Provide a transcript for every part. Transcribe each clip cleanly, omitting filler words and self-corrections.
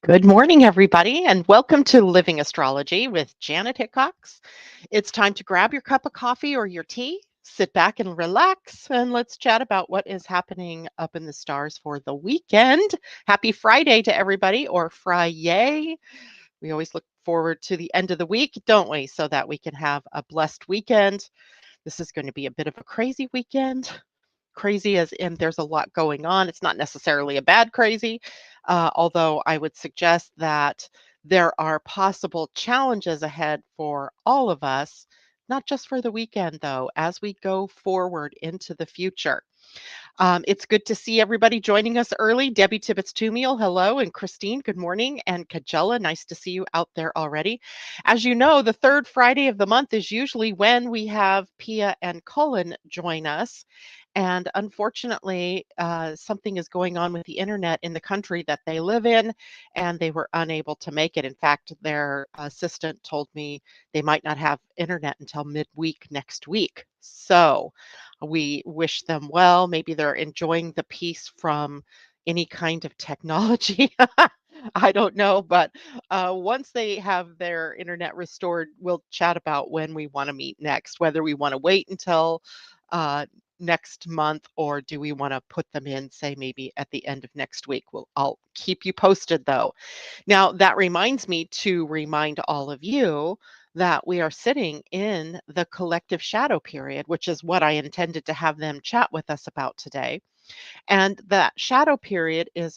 Good morning, everybody, and welcome to Living Astrology with Janet Hickox. It's time to grab your cup of coffee or your tea, sit back and relax, and let's chat about what is happening up in the stars for the weekend. Happy Friday to everybody, or Friday. We always look forward to the end of the week, don't we? So that we can have a blessed weekend. This is going to be a bit of a crazy weekend. Crazy as in there's a lot going on. It's not necessarily a bad crazy, although I would suggest that there are possible challenges ahead for all of us, not just for the weekend, though, as we go forward into the future. It's good to see everybody joining us early. Debbie Tibbetts Tumiel, hello, and Christine, good morning, and Kajella, nice to see you out there already. As you know, the third Friday of the month is usually when we have Pia and Cullen join us. And unfortunately, something is going on with the internet in the country that they live in, and they were unable to make it. In fact, their assistant told me they might not have internet until midweek next week. So we wish them well. Maybe they're enjoying the peace from any kind of technology. I don't know, but once they have their internet restored, we'll chat about when we want to meet next, whether we want to wait until uh, next month or do we want to put them in, say, maybe at the end of next week. I'll keep you posted though. Now, that reminds me to remind all of you that we are sitting in the collective shadow period, which is what I intended to have them chat with us about today. And that shadow period is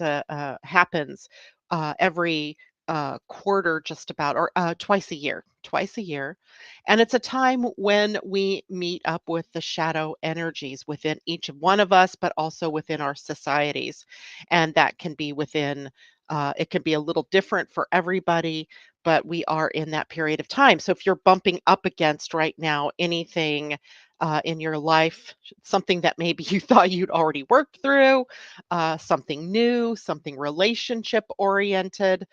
happens every quarter, just about, or twice a year. Twice a year. And it's a time when we meet up with the shadow energies within each one of us, but also within our societies. And that can be within, it can be a little different for everybody, but we are in that period of time. So if you're bumping up against right now anything in your life, something that maybe you thought you'd already worked through, something new, something relationship oriented,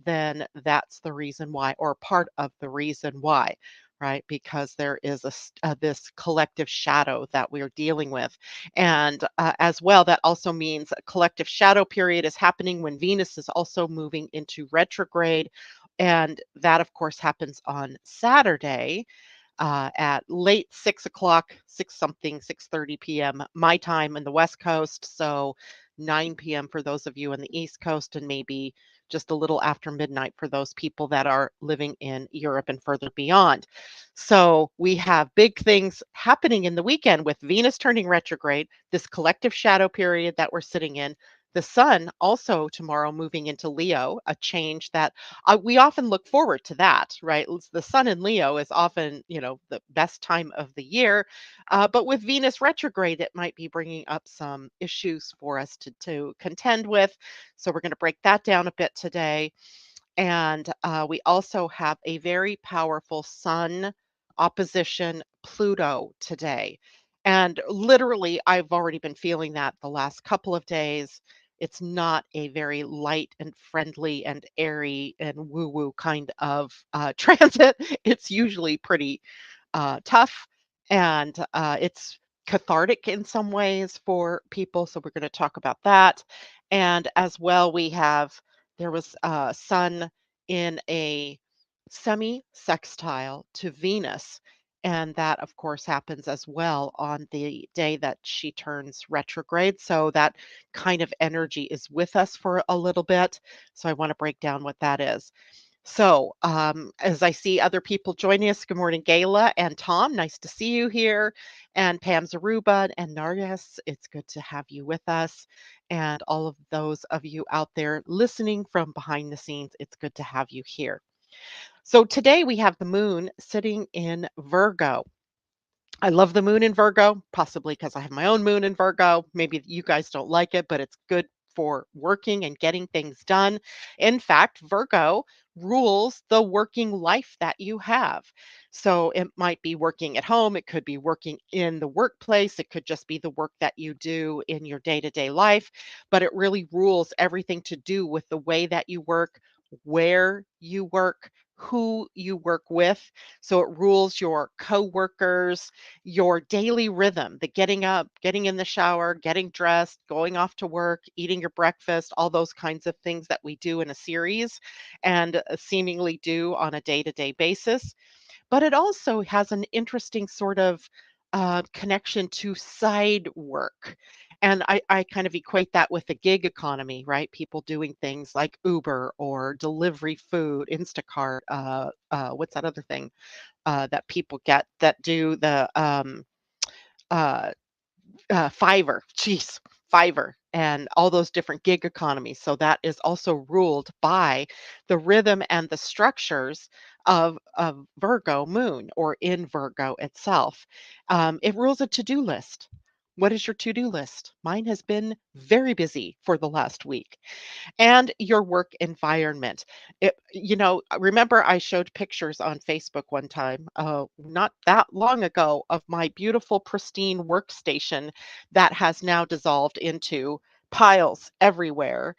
then that's the reason why, or part of the reason why, right? Because there is this collective shadow that we're dealing with. And as well, that also means a collective shadow period is happening when Venus is also moving into retrograde. And that, of course, happens on Saturday at late 6 o'clock, 6 something, 6:30 p.m. my time in the West Coast. So 9 p.m. for those of you in the East Coast, and maybe just a little after midnight for those people that are living in Europe and further beyond. So we have big things happening in the weekend with Venus turning retrograde, this collective shadow period that we're sitting in. The sun also tomorrow moving into Leo, a change that we often look forward to that, right? The sun in Leo is often, the best time of the year. But with Venus retrograde, it might be bringing up some issues for us to contend with. So we're going to break that down a bit today. And we also have a very powerful sun opposition Pluto today. And literally, I've already been feeling that the last couple of days. It's not a very light and friendly and airy and woo woo kind of transit. It's usually pretty tough, and it's cathartic in some ways for people. So we're going to talk about that. And as well, there was Sun in a semi sextile to Venus. And that, of course, happens as well on the day that she turns retrograde. So that kind of energy is with us for a little bit. So I want to break down what that is. So, as I see other people joining us, good morning, Gayla and Tom. Nice to see you here. And Pam Zaruba and Nargis, it's good to have you with us. And all of those of you out there listening from behind the scenes, it's good to have you here. So, today we have the moon sitting in Virgo. I love the moon in Virgo, possibly because I have my own moon in Virgo. Maybe you guys don't like it, but it's good for working and getting things done. In fact, Virgo rules the working life that you have. So it might be working at home, it could be working in the workplace, it could just be the work that you do in your day to day life, but it really rules everything to do with the way that you work, where you work, who you work with. So it rules your coworkers, your daily rhythm, the getting up, getting in the shower, getting dressed, going off to work, eating your breakfast, all those kinds of things that we do in a series and seemingly do on a day-to-day basis. But it also has an interesting sort of connection to side work. And I kind of equate that with the gig economy, right? People doing things like Uber or delivery food, Instacart. What's that other thing that people get that do the uh, Fiverr, geez, Fiverr, and all those different gig economies. So that is also ruled by the rhythm and the structures of Virgo moon or in Virgo itself. It rules a to-do list. What is your to-do list? Mine has been very busy for the last week and your work environment. Remember I showed pictures on Facebook one time, not that long ago, of my beautiful, pristine workstation that has now dissolved into piles everywhere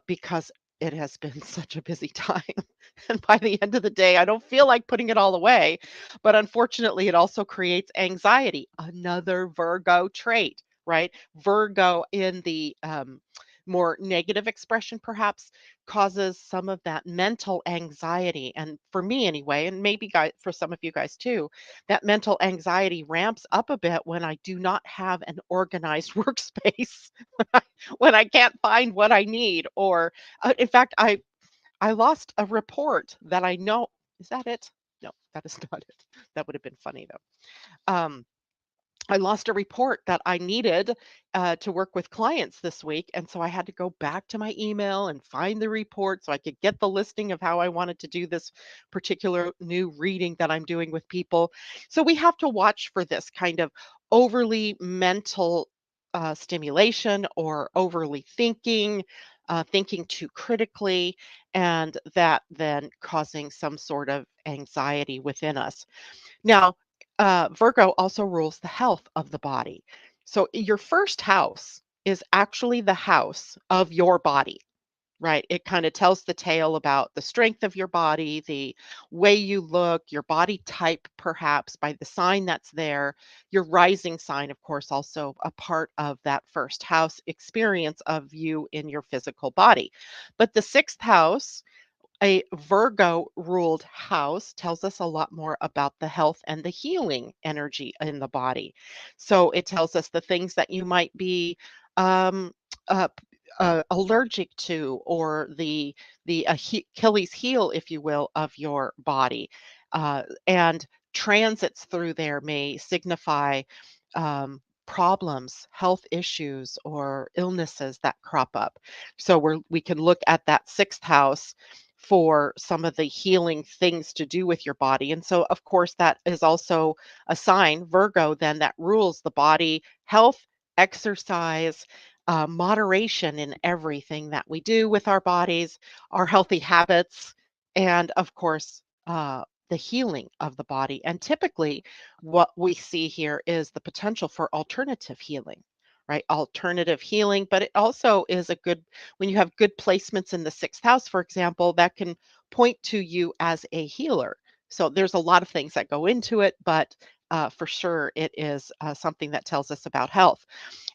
because it has been such a busy time. And by the end of the day, I don't feel like putting it all away. But unfortunately, it also creates anxiety, another Virgo trait, right? Virgo in the more negative expression perhaps causes some of that mental anxiety, and for me anyway, and maybe guys, for some of you guys too, that mental anxiety ramps up a bit when I do not have an organized workspace, when I can't find what I need, or in fact I lost a report that I know. Is that it? No, that is not it. That would have been funny though. I lost a report that I needed to work with clients this week. And so I had to go back to my email and find the report so I could get the listing of how I wanted to do this particular new reading that I'm doing with people. So we have to watch for this kind of overly mental stimulation or overly thinking. Thinking too critically, and that then causing some sort of anxiety within us. Now, Virgo also rules the health of the body. So your first house is actually the house of your body, right? It kind of tells the tale about the strength of your body, the way you look, your body type, perhaps by the sign that's there. Your rising sign, of course, also a part of that first house experience of you in your physical body. But the sixth house, a Virgo ruled house, tells us a lot more about the health and the healing energy in the body. So it tells us the things that you might be um, allergic to, or the Achilles heel, if you will, of your body. And transits through there may signify problems, health issues, or illnesses that crop up. So we can look at that sixth house for some of the healing things to do with your body. And so, of course, that is also a sign, Virgo, then that rules the body, health, exercise, moderation in everything that we do with our bodies, our healthy habits, and of course, the healing of the body. And typically, what we see here is the potential for alternative healing, right? Alternative healing, but it also is a good, when you have good placements in the sixth house, for example, that can point to you as a healer. So there's a lot of things that go into it, but for sure it is something that tells us about health.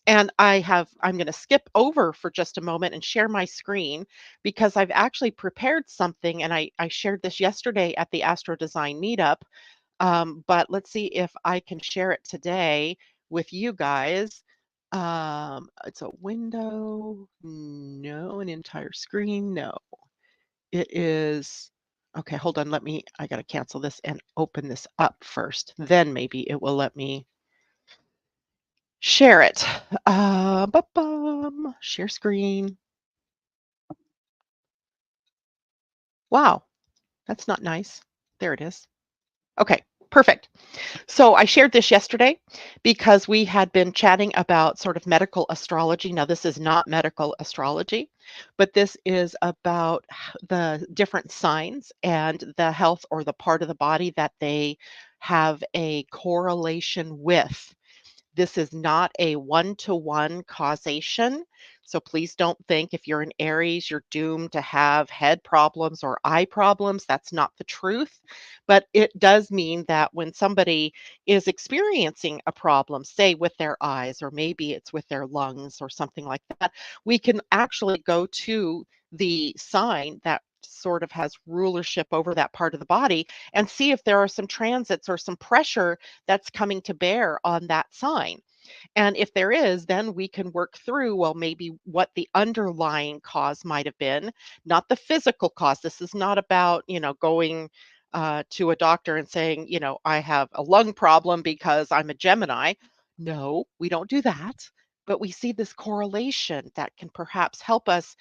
And I'm going to skip over for just a moment and share my screen because I've actually prepared something, and I shared this yesterday at the Astro Design meetup. But let's see if I can share it today with you guys. It's a window. No, an entire screen. No, it is. Okay, hold on. I got to cancel this and open this up first. Then maybe it will let me share it. Share screen. Wow, that's not nice. There it is. Okay, perfect. So I shared this yesterday because we had been chatting about sort of medical astrology. Now, this is not medical astrology, but this is about the different signs and the health or the part of the body that they have a correlation with. This is not a one-to-one causation. So please don't think if you're an Aries, you're doomed to have head problems or eye problems. That's not the truth. But it does mean that when somebody is experiencing a problem, say with their eyes, or maybe it's with their lungs or something like that, we can actually go to the sign that sort of has rulership over that part of the body and see if there are some transits or some pressure that's coming to bear on that sign. And if there is, then we can work through, well, maybe what the underlying cause might have been, not the physical cause. This is not about, going to a doctor and saying, I have a lung problem because I'm a Gemini. No, we don't do that. But we see this correlation that can perhaps help us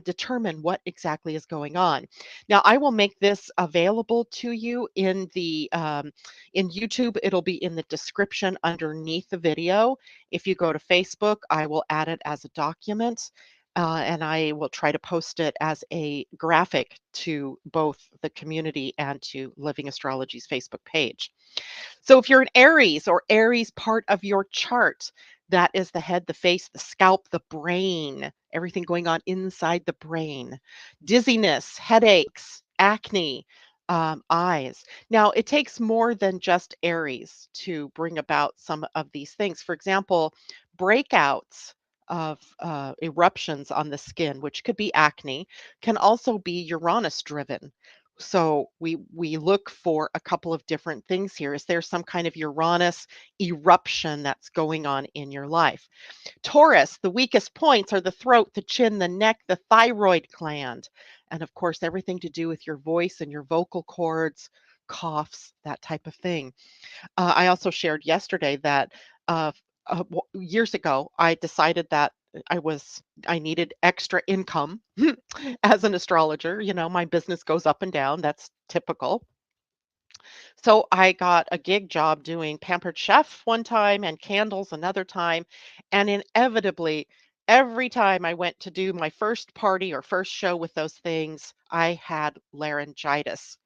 determine what exactly is going on. Now, I will make this available to you in YouTube. It'll be in the description underneath the video. If you go to Facebook, I will add it as a document, and I will try to post it as a graphic to both the community and to Living Astrology's Facebook page. So if you're an Aries or Aries part of your chart, that is the head, the face, the scalp, the brain, everything going on inside the brain, dizziness, headaches, acne, eyes. Now, it takes more than just Aries to bring about some of these things. For example, breakouts of eruptions on the skin, which could be acne, can also be Uranus driven. So we look for a couple of different things here. Is there some kind of Uranus eruption that's going on in your life? Taurus, the weakest points are the throat, the chin, the neck, the thyroid gland, and of course everything to do with your voice and your vocal cords, coughs, that type of thing. I also shared yesterday that years ago, I decided that I needed extra income as an astrologer. My business goes up and down. That's typical. So I got a gig job doing Pampered Chef one time and candles another time. And inevitably, every time I went to do my first party or first show with those things, I had laryngitis.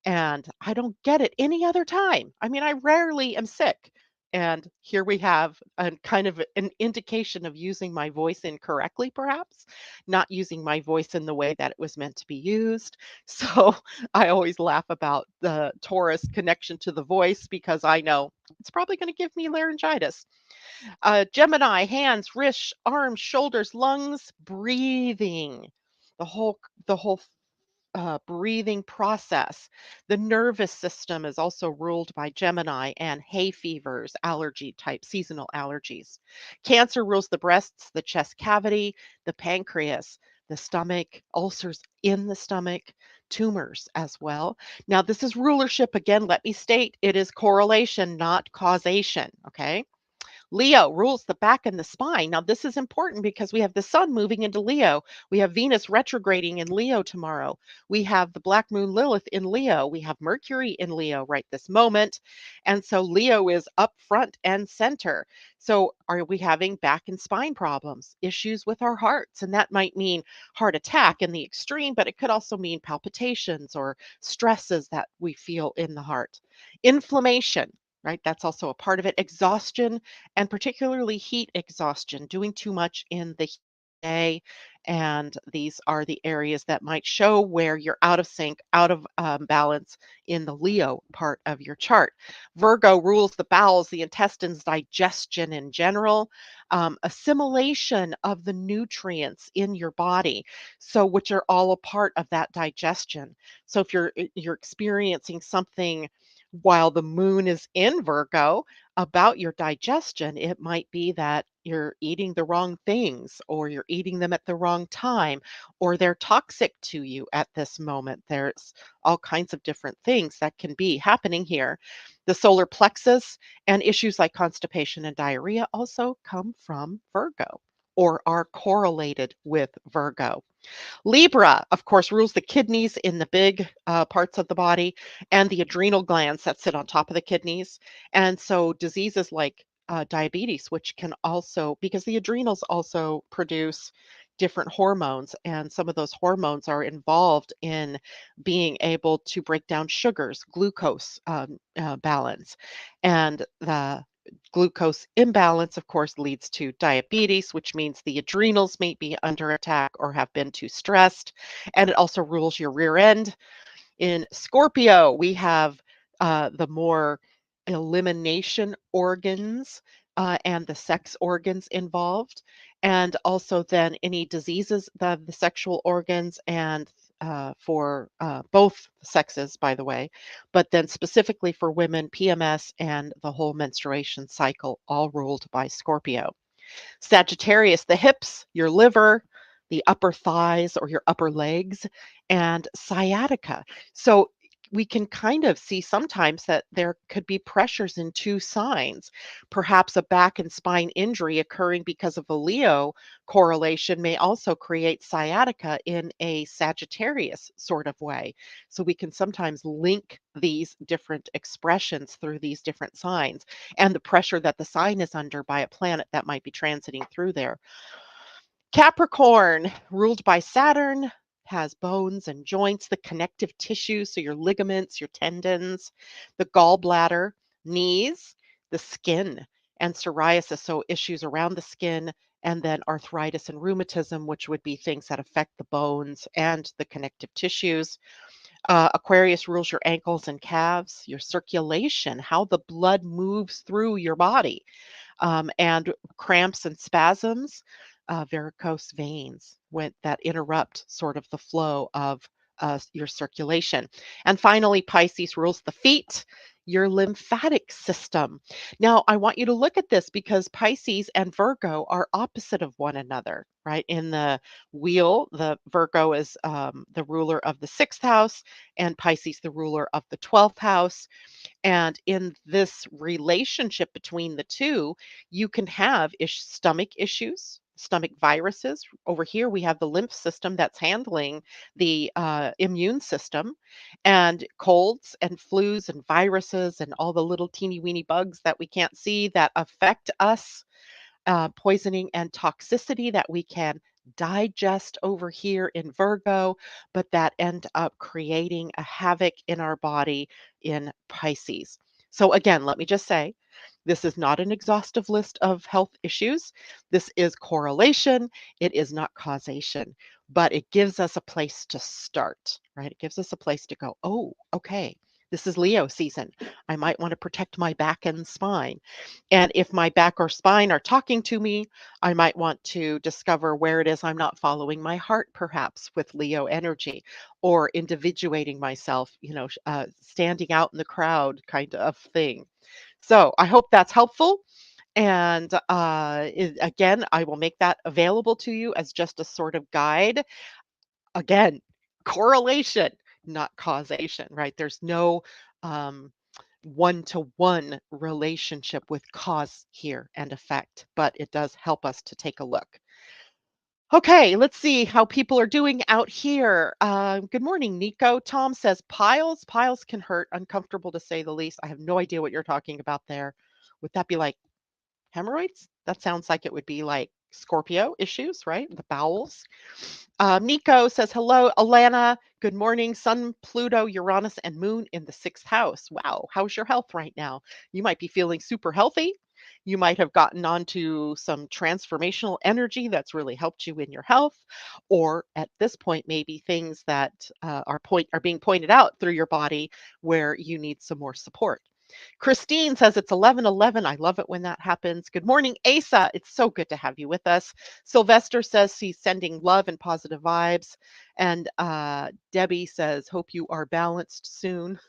And I don't get it any other time. I mean, I rarely am sick. And here we have a kind of an indication of using my voice incorrectly, perhaps, not using my voice in the way that it was meant to be used. So I always laugh about the Taurus connection to the voice because I know it's probably going to give me laryngitis. Gemini, hands, wrists, arms, shoulders, lungs, breathing. The whole breathing process. The nervous system is also ruled by Gemini and hay fevers, allergy type, seasonal allergies. Cancer rules the breasts, the chest cavity, the pancreas, the stomach, ulcers in the stomach, tumors as well. Now, this is rulership. Again, let me state it is correlation, not causation. Okay. Leo rules the back and the spine. Now, this is important because we have the sun moving into Leo. We have Venus retrograding in Leo tomorrow. We have the black moon Lilith in Leo. We have Mercury in Leo right this moment. And so Leo is up front and center. So are we having back and spine problems, issues with our hearts? And that might mean heart attack in the extreme, but it could also mean palpitations or stresses that we feel in the heart. Inflammation, right? That's also a part of it. Exhaustion, and particularly heat exhaustion, doing too much in the day. And these are the areas that might show where you're out of sync, out of balance in the Leo part of your chart. Virgo rules the bowels, the intestines, digestion in general, assimilation of the nutrients in your body, so which are all a part of that digestion. So if you're experiencing something while the moon is in Virgo about your digestion, it might be that you're eating the wrong things or you're eating them at the wrong time or they're toxic to you at this moment. There's all kinds of different things that can be happening here. The solar plexus and issues like constipation and diarrhea also come from Virgo or are correlated with Virgo. Libra, of course, rules the kidneys in the big parts of the body and the adrenal glands that sit on top of the kidneys. And so diseases like diabetes, which can also, because the adrenals also produce different hormones, and some of those hormones are involved in being able to break down sugars, glucose balance. And the Glucose imbalance, of course, leads to diabetes, which means the adrenals may be under attack or have been too stressed. And it also rules your rear end. In Scorpio, we have the more elimination organs and the sex organs involved, and also then any diseases, the sexual organs, and for both sexes, by the way, but then specifically for women, PMS and the whole menstruation cycle, all ruled by Scorpio. Sagittarius, the hips, your liver, the upper thighs or your upper legs, and sciatica. So we can kind of see sometimes that there could be pressures in two signs. Perhaps a back and spine injury occurring because of a Leo correlation may also create sciatica in a Sagittarius sort of way. So we can sometimes link these different expressions through these different signs and the pressure that the sign is under by a planet that might be transiting through there. Capricorn, ruled by Saturn, has bones and joints, the connective tissue, so your ligaments, your tendons, the gallbladder, knees, the skin, and psoriasis, so issues around the skin, and then arthritis and rheumatism, which would be things that affect the bones and the connective tissues. Aquarius rules your ankles and calves, your circulation, how the blood moves through your body, and cramps and spasms, varicose veins that interrupt sort of the flow of your circulation. And finally, Pisces rules the feet, your lymphatic system. Now, I want you to look at this because Pisces and Virgo are opposite of one another, right? In the wheel, the Virgo is the ruler of the sixth house, and Pisces the ruler of the 12th house. And in this relationship between the two, you can have stomach issues, stomach viruses. Over here, we have the lymph system that's handling the immune system, and colds and flus and viruses and all the little teeny weeny bugs that we can't see that affect us, poisoning and toxicity that we can digest over here in Virgo, but that end up creating a havoc in our body in Pisces. So, again, let me just say this is not an exhaustive list of health issues. This is correlation, it is not causation, but it gives us a place to start, right? It gives us a place to go, oh, okay. This is Leo season. I might want to protect my back and spine. And if my back or spine are talking to me, I might want to discover where it is I'm not following my heart, perhaps with Leo energy, or individuating myself, standing out in the crowd kind of thing. So I hope that's helpful. And again, I will make that available to you as just a sort of guide. Again, correlation, not causation, right? There's no um, one-to-one relationship with cause here and effect, but it does help us to take a look. Okay, let's see how people are doing out here. Good morning, Nico. Tom says piles. Piles can hurt, uncomfortable to say the least. I have no idea what you're talking about there. Would that be like hemorrhoids? That sounds like it would be like Scorpio issues, right? The bowels. Nico says, hello, Alana. Good morning. Sun, Pluto, Uranus, and Moon in the sixth house. Wow. How's your health right now? You might be feeling super healthy. You might have gotten onto some transformational energy that's really helped you in your health. Or at this point, maybe things that are being pointed out through your body where you need some more support. Christine says it's 11:11. I love it when that happens. Good morning, Asa. It's so good to have you with us. Sylvester says he's sending love and positive vibes. And Debbie says, hope you are balanced soon.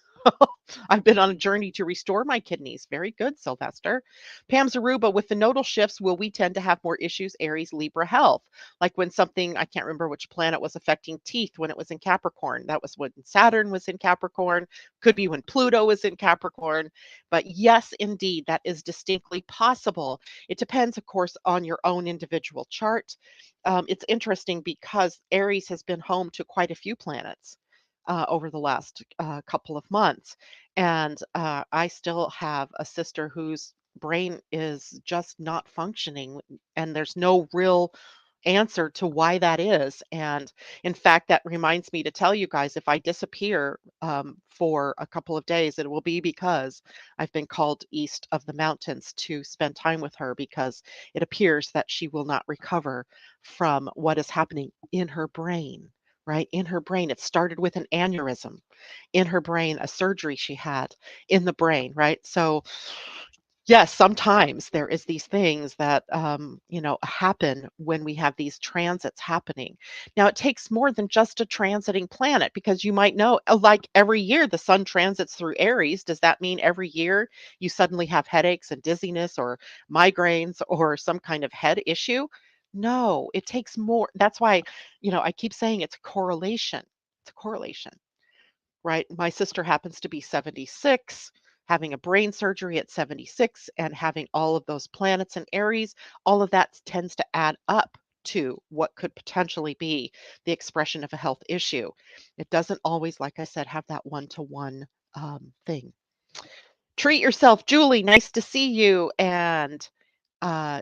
I've been on a journey to restore my kidneys. Very good, Sylvester. Pam Zaruba, with the nodal shifts, will we tend to have more issues, Aries, Libra health? Like when something, I can't remember which planet was affecting teeth when it was in Capricorn. That was when Saturn was in Capricorn. Could be when Pluto was in Capricorn. But yes, indeed, that is distinctly possible. It depends, of course, on your own individual chart. It's interesting because Aries has been home to quite a few planets over the last couple of months. And I still have a sister whose brain is just not functioning, and there's no real answer to why that is. And in fact, that reminds me to tell you guys, if I disappear for a couple of days, it will be because I've been called east of the mountains to spend time with her, because it appears that she will not recover from what is happening in her brain. Right, in her brain. It started with an aneurysm in her brain, a surgery she had in the brain, right? So yes, sometimes there is these things that happen when we have these transits happening. Now, it takes more than just a transiting planet, because you might know, like every year the sun transits through Aries. Does that mean every year you suddenly have headaches and dizziness or migraines or some kind of head issue? No, it takes more. That's why, I keep saying it's a correlation. It's a correlation. Right? My sister happens to be 76, having a brain surgery at 76, and having all of those planets in Aries. All of that tends to add up to what could potentially be the expression of a health issue. It doesn't always, like I said, have that one-to-one thing. Treat yourself, Julie. Nice to see you. And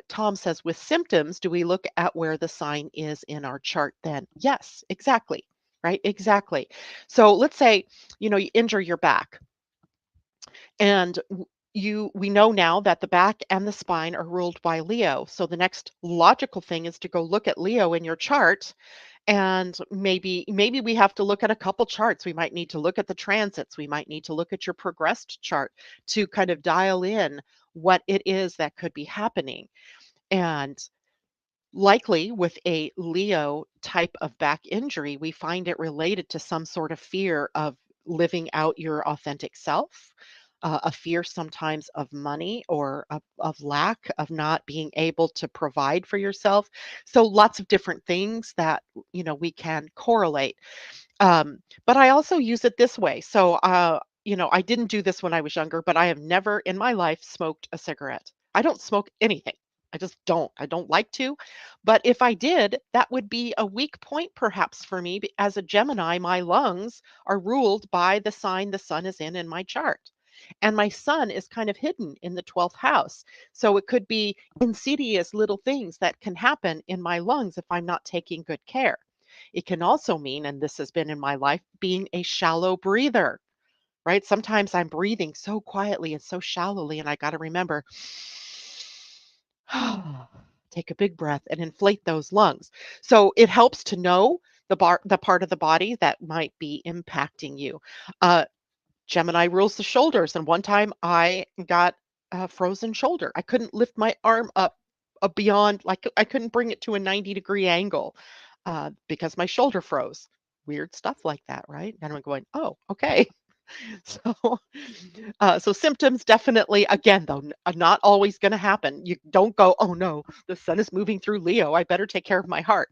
Tom says, with symptoms, do we look at where the sign is in our chart then? Yes, exactly. Right, exactly. So let's say, you injure your back, and we know now that the back and the spine are ruled by Leo. So the next logical thing is to go look at Leo in your chart, and maybe we have to look at a couple charts. We might need to look at the transits. We might need to look at your progressed chart to kind of dial in what it is that could be happening. And likely with a Leo type of back injury, we find it related to some sort of fear of living out your authentic self, a fear sometimes of money, or of lack, of not being able to provide for yourself. So lots of different things that we can correlate. But I also use it this way. So I didn't do this when I was younger, but I have never in my life smoked a cigarette. I don't smoke anything. I just don't. I don't like to. But if I did, that would be a weak point perhaps for me. As a Gemini, my lungs are ruled by the sign the sun is in my chart. And my sun is kind of hidden in the 12th house. So it could be insidious little things that can happen in my lungs if I'm not taking good care. It can also mean, and this has been in my life, being a shallow breather, right? Sometimes I'm breathing so quietly and so shallowly, and I got to remember, take a big breath and inflate those lungs. So it helps to know the part of the body that might be impacting you. Uh, Gemini rules the shoulders, and one time I got a frozen shoulder. I couldn't lift my arm up beyond, like I couldn't bring it to a 90-degree angle because my shoulder froze. Weird stuff like that, right? And I'm going, oh, okay. So, so symptoms definitely, again, though, not always going to happen. You don't go, oh no, the sun is moving through Leo. I better take care of my heart.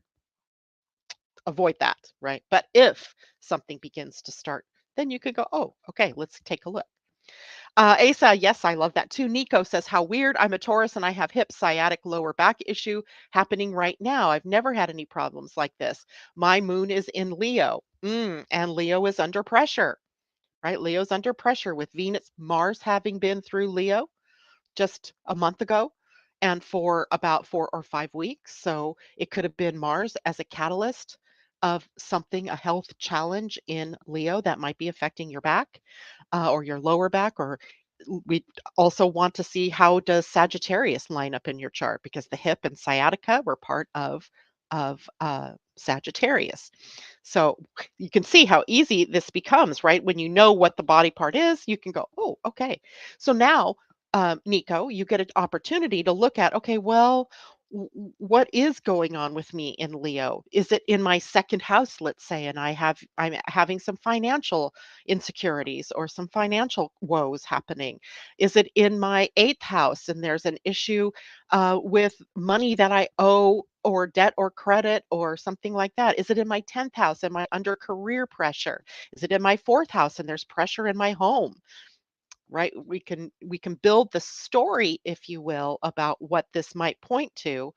Avoid that, right? But if something begins to start, then you could go, oh, okay, let's take a look. Asa, yes, I love that too. Nico says, how weird. I'm a Taurus and I have hip sciatic lower back issue happening right now. I've never had any problems like this. My moon is in Leo, and Leo is under pressure, right? Leo's under pressure with Venus, Mars having been through Leo just a month ago and for about 4 or 5 weeks. So it could have been Mars as a catalyst of something, a health challenge in Leo that might be affecting your back or your lower back. Or we also want to see, how does Sagittarius line up in your chart, because the hip and sciatica were part of Sagittarius. So you can see how easy this becomes, right? When you know what the body part is, you can go, oh, okay. So now Nico, you get an opportunity to look at, okay, well, what is going on with me in Leo? Is it in my second house, let's say, and I'm having some financial insecurities or some financial woes happening? Is it in my eighth house and there's an issue with money that I owe, or debt or credit or something like that? Is it in my 10th house? Am I under career pressure? Is it in my fourth house and there's pressure in my home? Right, we can build the story, if you will, about what this might point to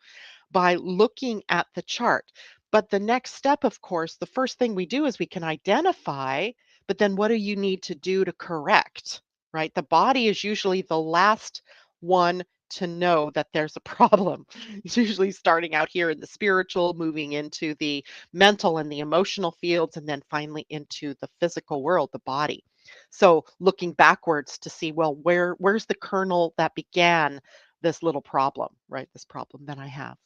by looking at the chart. But the next step, of course, the first thing we do is we can identify, but then what do you need to do to correct? Right, the body is usually the last one to know that there's a problem. It's usually starting out here in the spiritual, moving into the mental and the emotional fields, and then finally into the physical world, the body. So looking backwards to see, well, where's the kernel that began this little problem, right? This problem that I have.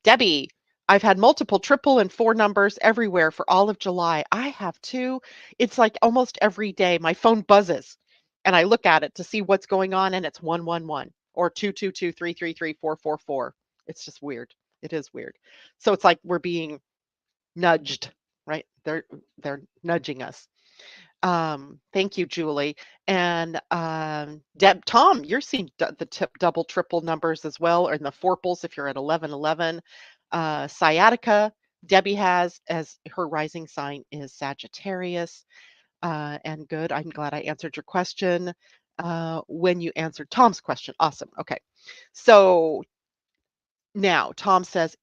Debbie, I've had multiple triple and four numbers everywhere for all of July. I have too. It's like almost every day my phone buzzes and I look at it to see what's going on and it's 111 or 222 333 444. It's just weird. It is weird. So it's like we're being nudged, right? They're nudging us. Thank you, Julie. And Tom, you're seeing the double, triple numbers as well, or in the fourples if you're at 1111. Sciatica, Debbie has as her rising sign is Sagittarius. And good. I'm glad I answered your question when you answered Tom's question. Awesome. Okay. So now Tom says,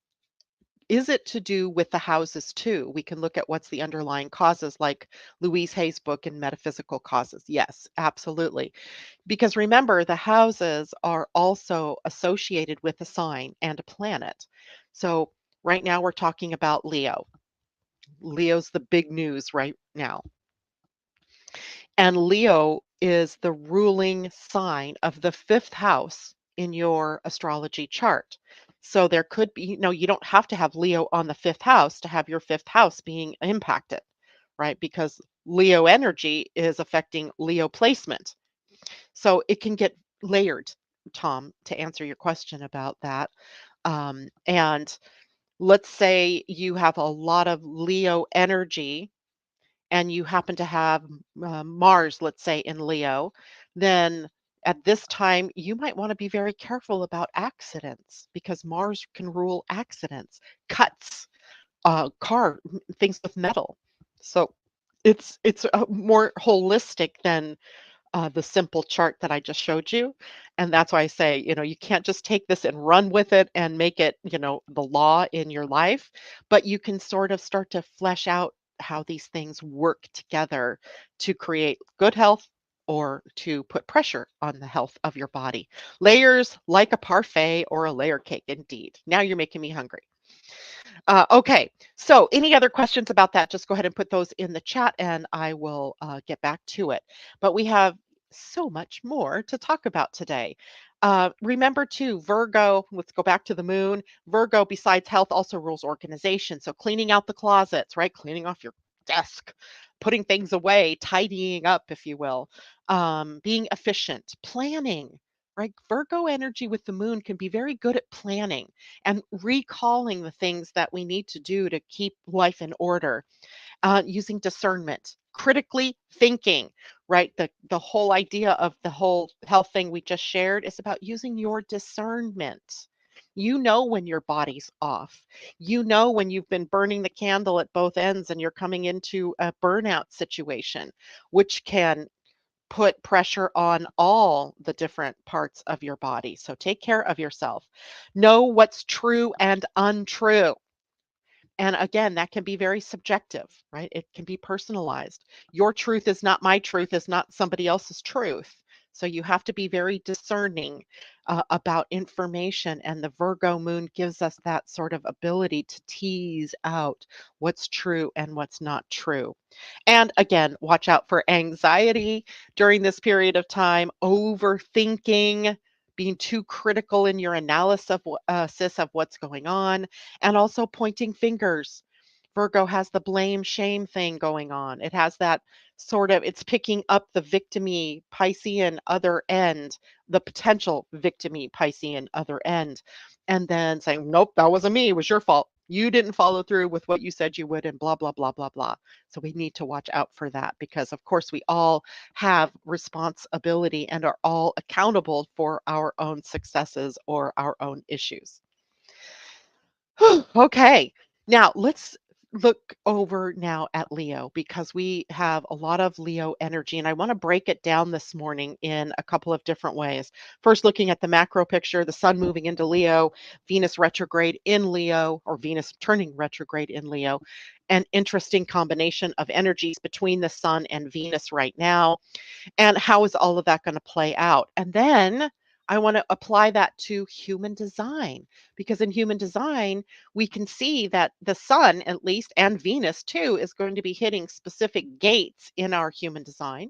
is it to do with the houses too? We can look at what's the underlying causes, like Louise Hay's book in Metaphysical Causes. Yes, absolutely. Because remember, the houses are also associated with a sign and a planet. So right now we're talking about Leo. Leo's the big news right now. And Leo is the ruling sign of the fifth house in your astrology chart. So there could be, you don't have to have Leo on the fifth house to have your fifth house being impacted, right? Because Leo energy is affecting Leo placement. So it can get layered, Tom, to answer your question about that. And let's say you have a lot of Leo energy and you happen to have Mars, let's say, in Leo, then at this time you might want to be very careful about accidents because Mars can rule accidents, cuts, things with metal. So it's more holistic than the simple chart that I just showed you. And that's why I say, you can't just take this and run with it and make it, the law in your life, but you can sort of start to flesh out how these things work together to create good health or to put pressure on the health of your body. Layers like a parfait or a layer cake, indeed. Now you're making me hungry. Okay, so any other questions about that, just go ahead and put those in the chat and I will get back to it. But we have so much more to talk about today. Remember too, Virgo, let's go back to the moon. Virgo, besides health, also rules organization. So cleaning out the closets, right? Cleaning off your desk, putting things away, tidying up, if you will, being efficient, planning, right? Virgo energy with the moon can be very good at planning and recalling the things that we need to do to keep life in order, using discernment, critically thinking, right? The whole idea of the whole health thing we just shared is about using your discernment. You know when your body's off. You know when you've been burning the candle at both ends and you're coming into a burnout situation, which can put pressure on all the different parts of your body. So take care of yourself. Know what's true and untrue. And again, that can be very subjective, right? It can be personalized. Your truth is not my truth, is not somebody else's truth. So you have to be very discerning about information. And the Virgo moon gives us that sort of ability to tease out what's true and what's not true. And again, watch out for anxiety during this period of time, overthinking, being too critical in your analysis of what's going on, and also pointing fingers. Virgo has the blame shame thing going on. It has that sort of, it's picking up the victimy Piscean other end, the potential victimy Piscean other end, and then saying, nope, that wasn't me. It was your fault. You didn't follow through with what you said you would, and blah, blah, blah, blah, blah. So we need to watch out for that because, of course, we all have responsibility and are all accountable for our own successes or our own issues. Okay, now let's look over now at Leo because we have a lot of Leo energy and I want to break it down this morning in a couple of different ways. First, looking at the macro picture, the sun moving into Leo, Venus retrograde in Leo, or Venus turning retrograde in Leo, an interesting combination of energies between the sun and Venus right now. And how is all of that going to play out? And then I want to apply that to human design because in human design, we can see that the sun, at least, and Venus too, is going to be hitting specific gates in our human design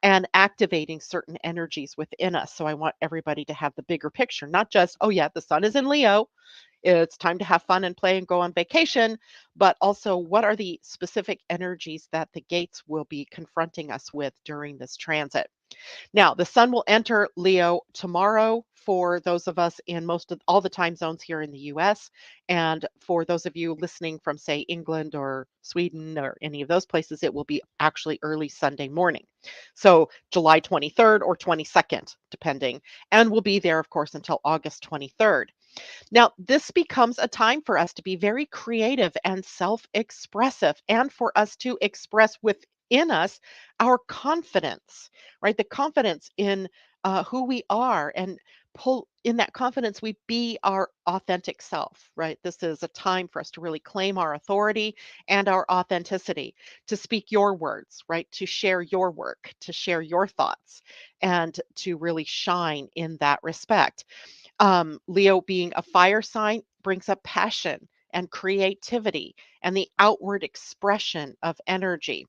and activating certain energies within us. So I want everybody to have the bigger picture, not just, oh, yeah, the sun is in Leo. It's time to have fun and play and go on vacation, but also what are the specific energies that the gates will be confronting us with during this transit? Now, the sun will enter Leo tomorrow for those of us in most of all the time zones here in the US. And for those of you listening from, say, England or Sweden or any of those places, it will be actually early Sunday morning. So July 23rd or 22nd, depending. And we'll be there, of course, until August 23rd. Now, this becomes a time for us to be very creative and self expressive, and for us to express within us our confidence, right? The confidence in who we are, and pull in that confidence, we be our authentic self, right? This is a time for us to really claim our authority and our authenticity, to speak your words, right? To share your work, to share your thoughts, and to really shine in that respect. Leo being a fire sign brings up passion and creativity and the outward expression of energy.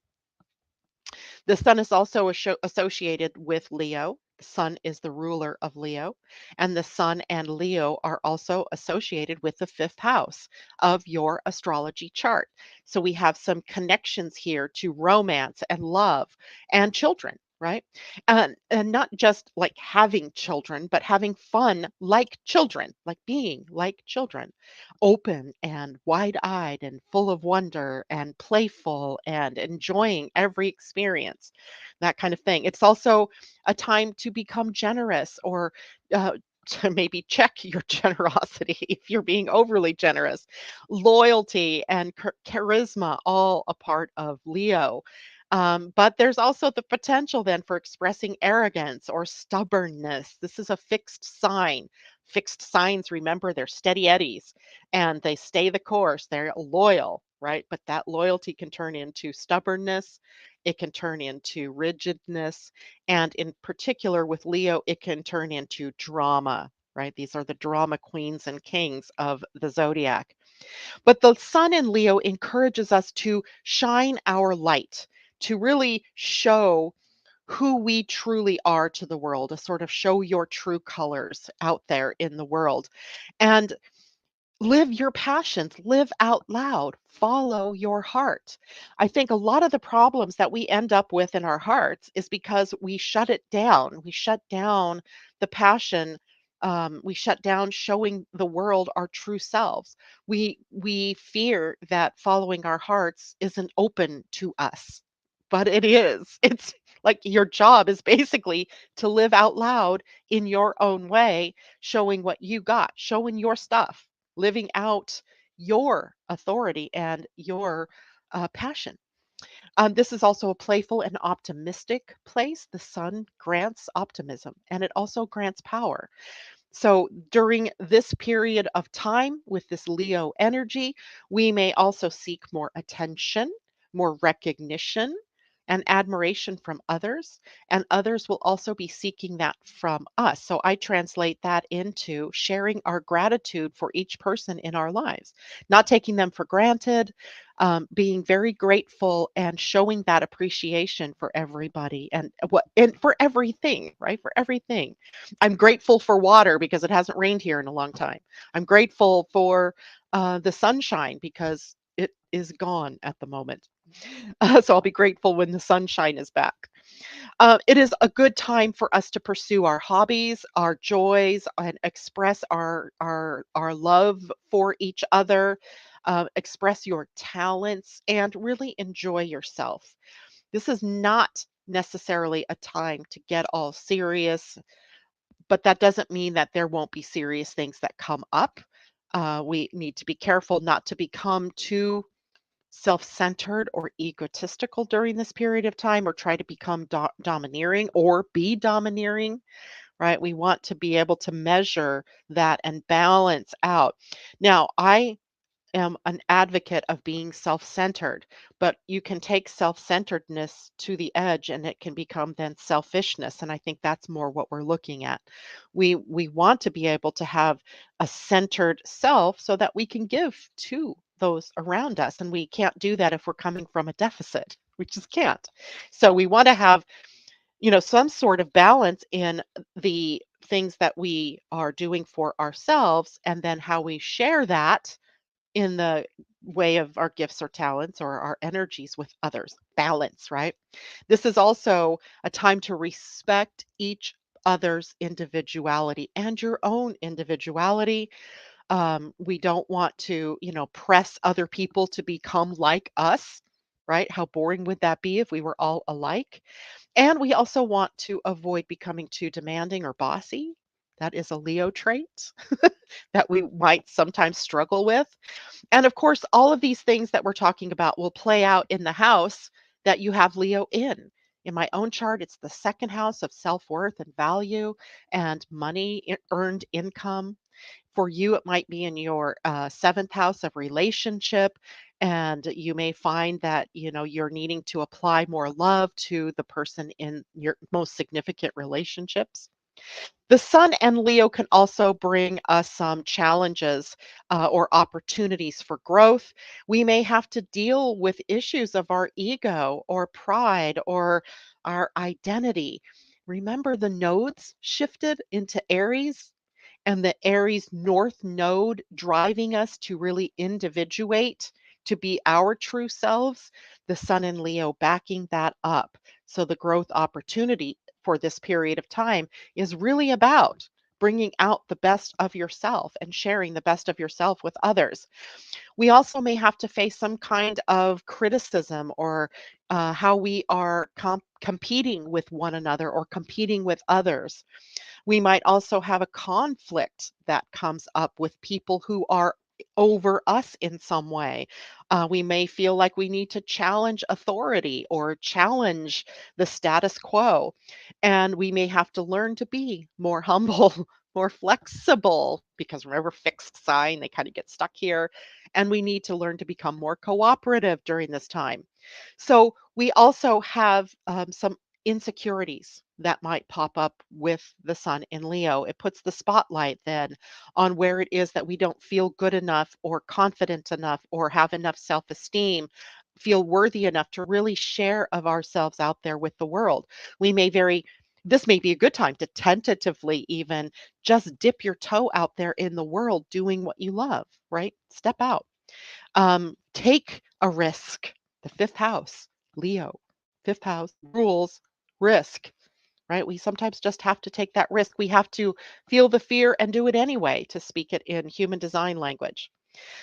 The sun is also associated with Leo. The sun is the ruler of Leo, and the sun and Leo are also associated with the fifth house of your astrology chart. So we have some connections here to romance and love and children. Right. And not just like having children, but having fun like children, like being like children, open and wide eyed and full of wonder and playful and enjoying every experience, that kind of thing. It's also a time to become generous or to maybe check your generosity if you're being overly generous. Loyalty and charisma, all a part of Leo. But there's also the potential then for expressing arrogance or stubbornness. This is a fixed sign. Fixed signs, remember, they're steady eddies and they stay the course. They're loyal, right? But that loyalty can turn into stubbornness. It can turn into rigidness. And in particular with Leo, it can turn into drama, right? These are the drama queens and kings of the zodiac. But the sun in Leo encourages us to shine our light, to really show who we truly are to the world, to sort of show your true colors out there in the world. And live your passions, live out loud, follow your heart. I think a lot of the problems that we end up with in our hearts is because we shut it down. We shut down the passion. We shut down showing the world our true selves. We fear that following our hearts isn't open to us, but it is. It's like your job is basically to live out loud in your own way, showing what you got, showing your stuff, living out your authority and your passion. This is also a playful and optimistic place. The sun grants optimism and it also grants power. So during this period of time with this Leo energy, we may also seek more attention, more recognition, and admiration from others. And others will also be seeking that from us. So I translate that into sharing our gratitude for each person in our lives, not taking them for granted, being very grateful and showing that appreciation for everybody and for everything, right? For everything. I'm grateful for water because it hasn't rained here in a long time. I'm grateful for the sunshine because it is gone at the moment. So I'll be grateful when the sunshine is back. It is a good time for us to pursue our hobbies, our joys, and express our love for each other. Express your talents and really enjoy yourself. This is not necessarily a time to get all serious, but that doesn't mean that there won't be serious things that come up. We need to be careful not to become too self-centered or egotistical during this period of time or try to become domineering or be domineering, right? We want to be able to measure that and balance out. Now, I am an advocate of being self-centered, but you can take self-centeredness to the edge and it can become then selfishness. And I think that's more what we're looking at. We want to be able to have a centered self so that we can give to those around us. And we can't do that if we're coming from a deficit. We just can't. So we want to have, some sort of balance in the things that we are doing for ourselves and then how we share that in the way of our gifts or talents or our energies with others. Balance, right? This is also a time to respect each other's individuality and your own individuality. We don't want to, press other people to become like us, right? How boring would that be if we were all alike? And we also want to avoid becoming too demanding or bossy. That is a Leo trait that we might sometimes struggle with. And of course, all of these things that we're talking about will play out in the house that you have Leo in. In my own chart, it's the second house of self worth and value and money, earned income. For you, it might be in your seventh house of relationship. And you may find that, you're needing to apply more love to the person in your most significant relationships. The sun and Leo can also bring us some challenges or opportunities for growth. We may have to deal with issues of our ego or pride or our identity. Remember, the nodes shifted into Aries and the Aries North node driving us to really individuate, to be our true selves, the Sun and Leo backing that up. So the growth opportunity for this period of time is really about bringing out the best of yourself and sharing the best of yourself with others. We also may have to face some kind of criticism or how we are competing with one another or competing with others. We might also have a conflict that comes up with people who are over us in some way. We may feel like we need to challenge authority or challenge the status quo. And we may have to learn to be more humble, more flexible, because remember, fixed sign, they kind of get stuck here. And we need to learn to become more cooperative during this time. So we also have some insecurities that might pop up with the sun in Leo. It puts the spotlight then on where it is that we don't feel good enough or confident enough or have enough self esteem, feel worthy enough to really share of ourselves out there with the world. We may very this may be a good time to tentatively even just dip your toe out there in the world doing what you love, right? Step out. Take a risk. The fifth house, Leo, fifth house rules risk, right? We sometimes just have to take that risk. We have to feel the fear and do it anyway, to speak it in human design language.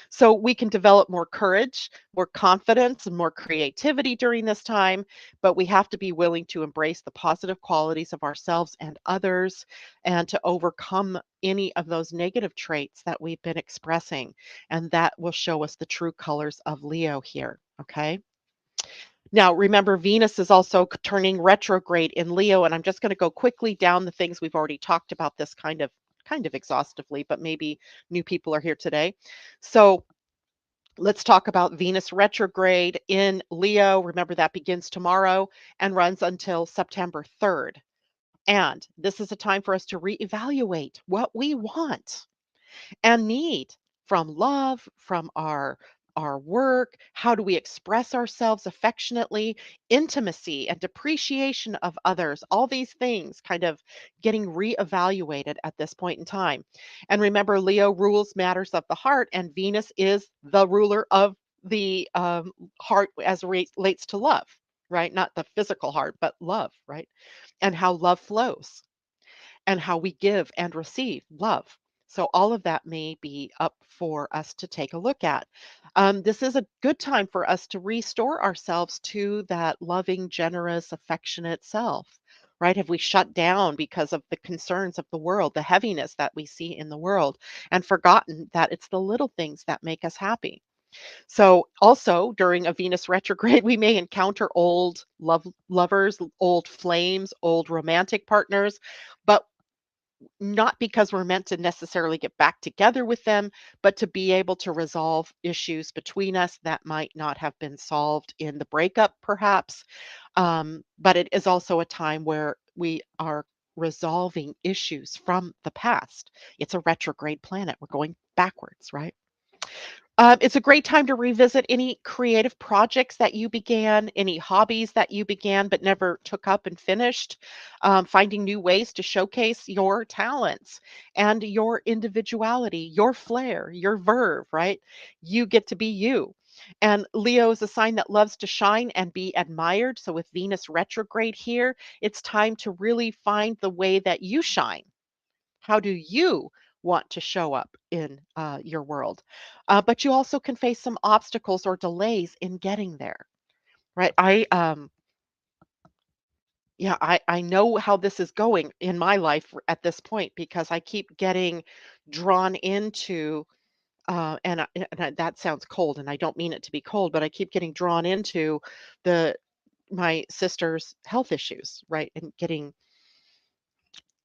So we can develop more courage, more confidence, and more creativity during this time, but we have to be willing to embrace the positive qualities of ourselves and others and to overcome any of those negative traits that we've been expressing. And that will show us the true colors of Leo here. Okay. Now, remember, Venus is also turning retrograde in Leo, and I'm just going to go quickly down the things we've already talked about this kind of exhaustively, but maybe new people are here today. So let's talk about Venus retrograde in Leo. Remember, that begins tomorrow and runs until September 3rd. And this is a time for us to reevaluate what we want and need from love, from our work, how do we express ourselves affectionately, intimacy and depreciation of others, all these things kind of getting reevaluated at this point in time. And remember, Leo rules matters of the heart, and Venus is the ruler of the heart as relates to love, right? Not the physical heart, but love, right? And how love flows and how we give and receive love. So, all of that may be up for us to take a look at. This is a good time for us to restore ourselves to that loving, generous, affectionate self, right? Have we shut down because of the concerns of the world, the heaviness that we see in the world, and forgotten that it's the little things that make us happy? So, also during a Venus retrograde, we may encounter old lovers, old flames, old romantic partners, but not because we're meant to necessarily get back together with them, but to be able to resolve issues between us that might not have been solved in the breakup, perhaps. But it is also a time where we are resolving issues from the past. It's a retrograde planet. We're going backwards, right? It's a great time to revisit any creative projects that you began, any hobbies that you began but never took up and finished, finding new ways to showcase your talents and your individuality, your flair, your verve, right? You get to be you. And Leo is a sign that loves to shine and be admired. So, with Venus retrograde here, it's time to really find the way that you shine. How do you want to show up in your world? But you also can face some obstacles or delays in getting there, right? Yeah, I know how this is going in my life at this point because I keep getting drawn into that sounds cold, and I don't mean it to be cold, but I keep getting drawn into the my sister's health issues, right? And getting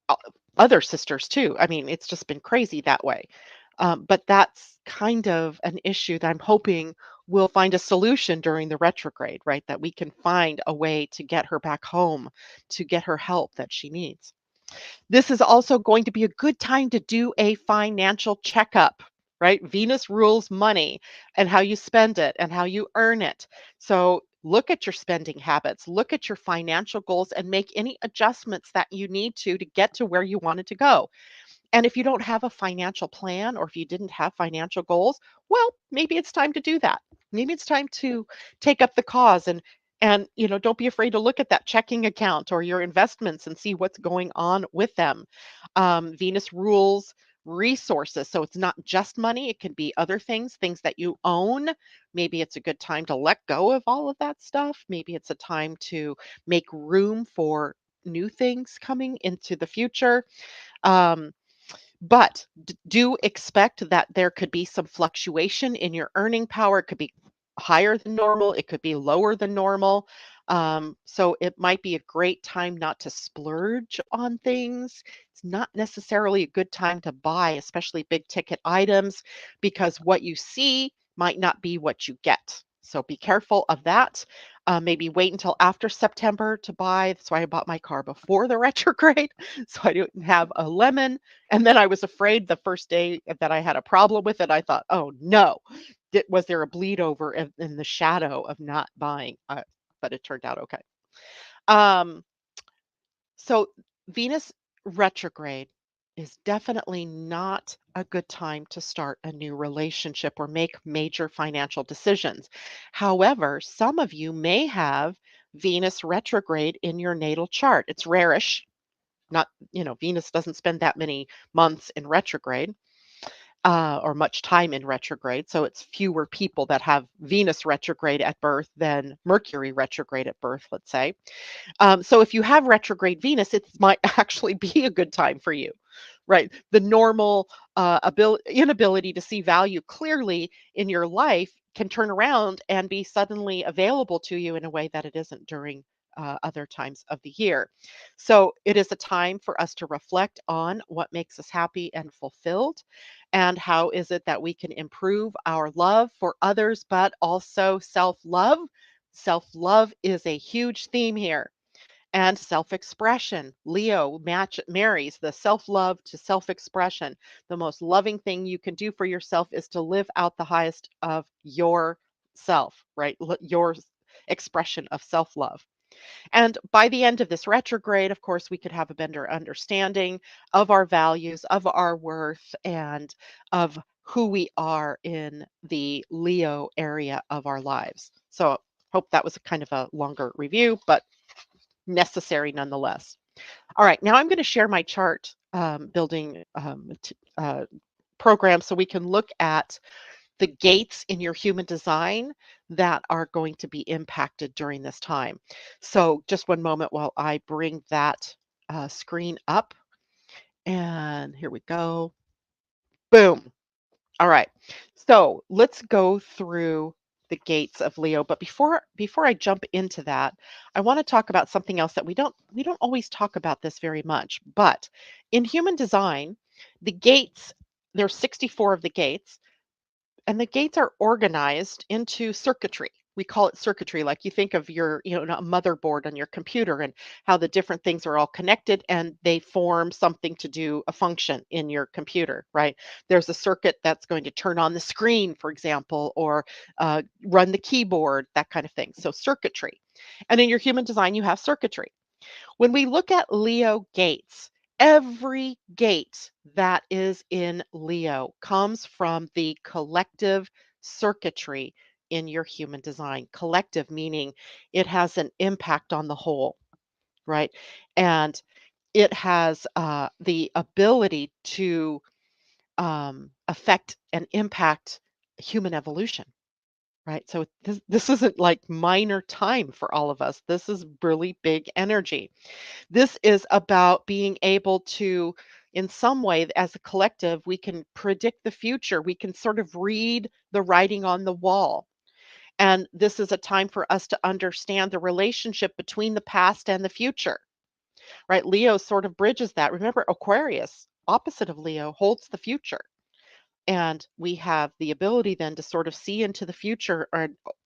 o other sisters too. I mean, it's just been crazy that way. But that's kind of an issue that I'm hoping we'll find a solution during the retrograde, right? That we can find a way to get her back home, to get her help that she needs. This is also going to be a good time to do a financial checkup, right? Venus rules money and how you spend it and how you earn it. So look at your spending habits, look at your financial goals, and make any adjustments that you need to get to where you wanted to go. And if you don't have a financial plan or if you didn't have financial goals, well, maybe it's time to do that. Maybe it's time to take up the cause and don't be afraid to look at that checking account or your investments and see what's going on with them. Venus rules resources, so it's not just money, it can be other things, things that you own. Maybe it's a good time to let go of all of that stuff. Maybe it's a time to make room for new things coming into the future. Um, but do expect that there could be some fluctuation in your earning power. It could be higher than normal, it could be lower than normal. So it might be a great time not to splurge on things. It's not necessarily a good time to buy, especially big ticket items, because what you see might not be what you get. So be careful of that. Maybe wait until after September to buy. That's why I bought my car before the retrograde, so I didn't have a lemon. And then I was afraid the first day that I had a problem with it, I thought, "Oh, no. Was there a bleed over in the shadow of not buying?" But it turned out okay. Um, so Venus retrograde is definitely not a good time to start a new relationship or make major financial decisions. However, some of you may have Venus retrograde in your natal chart. It's rarish. Not, Venus doesn't spend that many months in retrograde or much time in retrograde. So it's fewer people that have Venus retrograde at birth than Mercury retrograde at birth, let's say. So if you have retrograde Venus, it might actually be a good time for you, right? The normal inability to see value clearly in your life can turn around and be suddenly available to you in a way that it isn't during other times of the year. So it is a time for us to reflect on what makes us happy and fulfilled, and how is it that we can improve our love for others, but also self love. Self love is a huge theme here, and self-expression. Leo marries the self-love to self-expression. The most loving thing you can do for yourself is to live out the highest of yourself, right? Your expression of self-love. And by the end of this retrograde, of course, we could have a better understanding of our values, of our worth, and of who we are in the Leo area of our lives. So, hope that was a kind of a longer review, but necessary nonetheless. All right, now I'm going to share my chart building program so we can look at the gates in your human design that are going to be impacted during this time. So just one moment while I bring that screen up. And here we go. Boom. All right. So let's go through. the gates of Leo. But before I jump into that, I want to talk about something else that we don't always talk about this very much. But in human design, the gates, there's 64 of the gates, and the gates are organized into circuitry. We call it circuitry, like you think of your, a motherboard on your computer and how the different things are all connected and they form something to do a function in your computer, right? There's a circuit that's going to turn on the screen, for example, or run the keyboard, that kind of thing. So circuitry. And in your human design, you have circuitry. When we look at Leo gates, every gate that is in Leo comes from the collective circuitry in your human design. Collective meaning it has an impact on the whole, right? And it has the ability to affect and impact human evolution. Right. So this isn't like minor time for all of us. This is really big energy. This is about being able to, in some way, as a collective, we can predict the future. We can sort of read the writing on the wall. And this is a time for us to understand the relationship between the past and the future, right? Leo sort of bridges that. Remember, Aquarius, opposite of Leo, holds the future. And we have the ability then to sort of see into the future,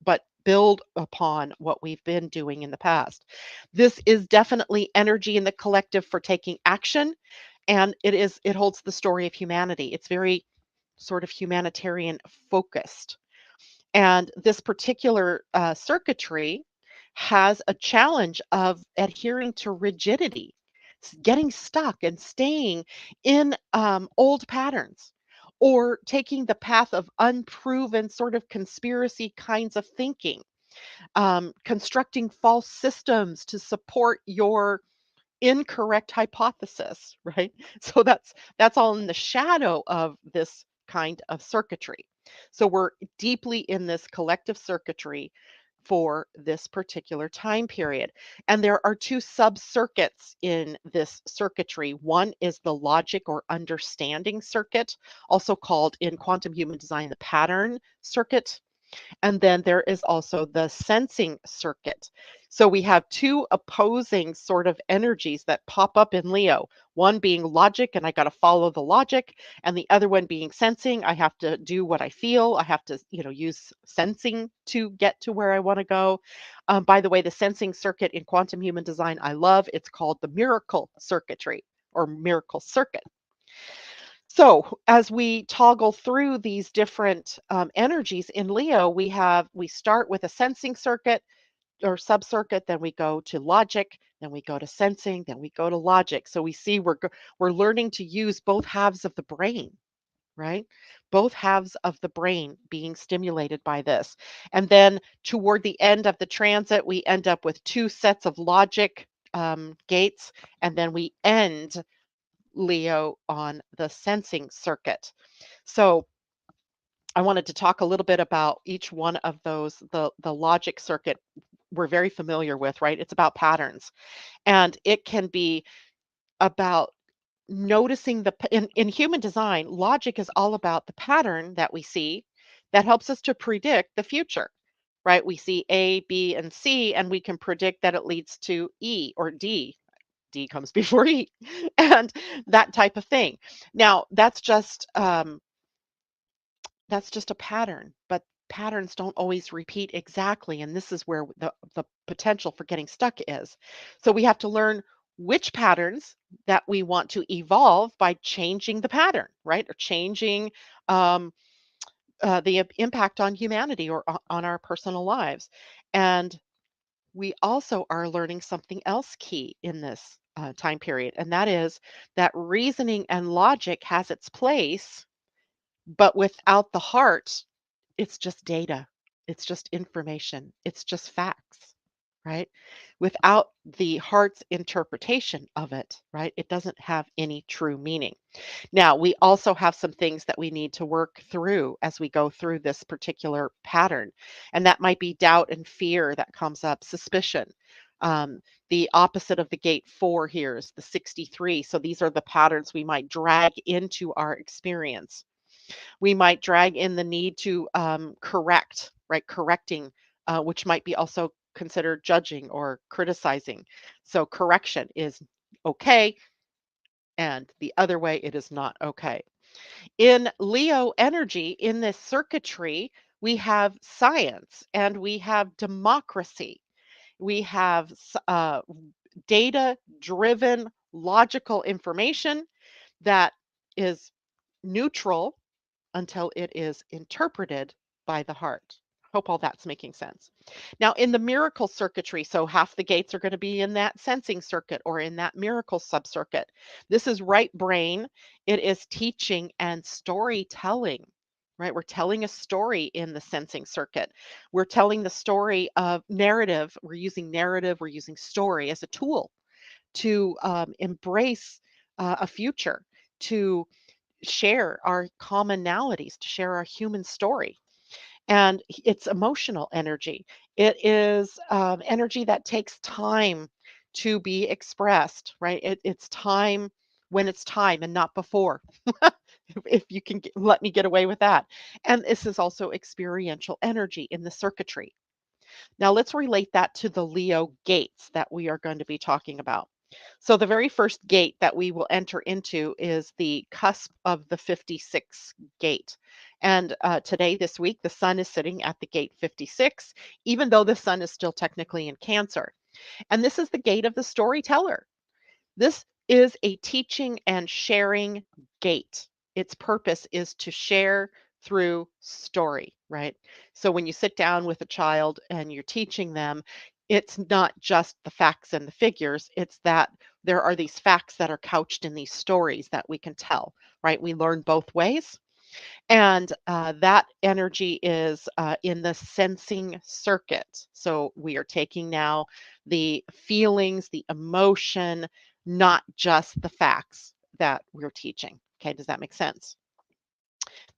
but build upon what we've been doing in the past. This is definitely energy in the collective for taking action, and it holds the story of humanity. It's very sort of humanitarian focused. And this particular circuitry has a challenge of adhering to rigidity, getting stuck and staying in old patterns, or taking the path of unproven sort of conspiracy kinds of thinking, constructing false systems to support your incorrect hypothesis, right? So that's all in the shadow of this kind of circuitry. So we're deeply in this collective circuitry for this particular time period. And there are two sub-circuits in this circuitry. One is the logic or understanding circuit, also called in quantum human design the pattern circuit. And then there is also the sensing circuit. So we have two opposing sort of energies that pop up in Leo, one being logic, and I got to follow the logic, and the other one being sensing. I have to do what I feel. I have to, use sensing to get to where I want to go. By the way, the sensing circuit in quantum human design, I love. It's called the miracle circuitry or miracle circuit. So as we toggle through these different energies in Leo, we start with a sensing circuit or sub-circuit, then we go to logic, then we go to sensing, then we go to logic. So we see we're learning to use both halves of the brain, right? Both halves of the brain being stimulated by this. And then toward the end of the transit, we end up with two sets of logic gates, and then we end Leo on the sensing circuit. So I wanted to talk a little bit about each one of those. The logic circuit we're very familiar with, right? It's about patterns, and it can be about noticing in human design, logic is all about the pattern that we see that helps us to predict the future, right? We see A, B, and C, and we can predict that it leads to E or D. D comes before E, and that type of thing. Now, that's just a pattern, but patterns don't always repeat exactly, and this is where the potential for getting stuck is. So we have to learn which patterns that we want to evolve by changing the pattern, right? Or changing um, the impact on humanity or on our personal lives. And we also are learning something else key in this time period, and that is that reasoning and logic has its place, but without the heart, it's just data. It's just information. It's just facts, right? Without the heart's interpretation of it, right? It doesn't have any true meaning. Now, we also have some things that we need to work through as we go through this particular pattern. And that might be doubt and fear that comes up, suspicion. The opposite of the gate 4 here is the 63. So these are the patterns we might drag into our experience. We might drag in the need to correct, right? Correcting, which might be also considered judging or criticizing. So correction is okay, and the other way it is not okay. In Leo energy, in this circuitry, we have science and we have democracy. We have data driven, logical information that is neutral until it is interpreted by the heart. Hope all that's making sense. Now, in the miracle circuitry, so half the gates are going to be in that sensing circuit or in that miracle subcircuit. This is right brain. It is teaching and storytelling, right? We're telling a story in the sensing circuit. We're telling the story of narrative. We're using story as a tool to embrace a future, to share our commonalities, to share our human story. And it's emotional energy. It is energy that takes time to be expressed, right? It's time when it's time and not before. If you can let me get away with that. And this is also experiential energy in the circuitry. Now let's relate that to the Leo gates that we are going to be talking about. So the very first gate that we will enter into is the cusp of the 56 gate. And today, this week, the sun is sitting at the gate 56, even though the sun is still technically in Cancer. And this is the gate of the storyteller. This is a teaching and sharing gate. Its purpose is to share through story, right? So when you sit down with a child and you're teaching them, it's not just the facts and the figures, it's that there are these facts that are couched in these stories that we can tell, right? We learn both ways. And that energy is in the sensing circuit. So we are taking now the feelings, the emotion, not just the facts that we're teaching. Okay, does that make sense?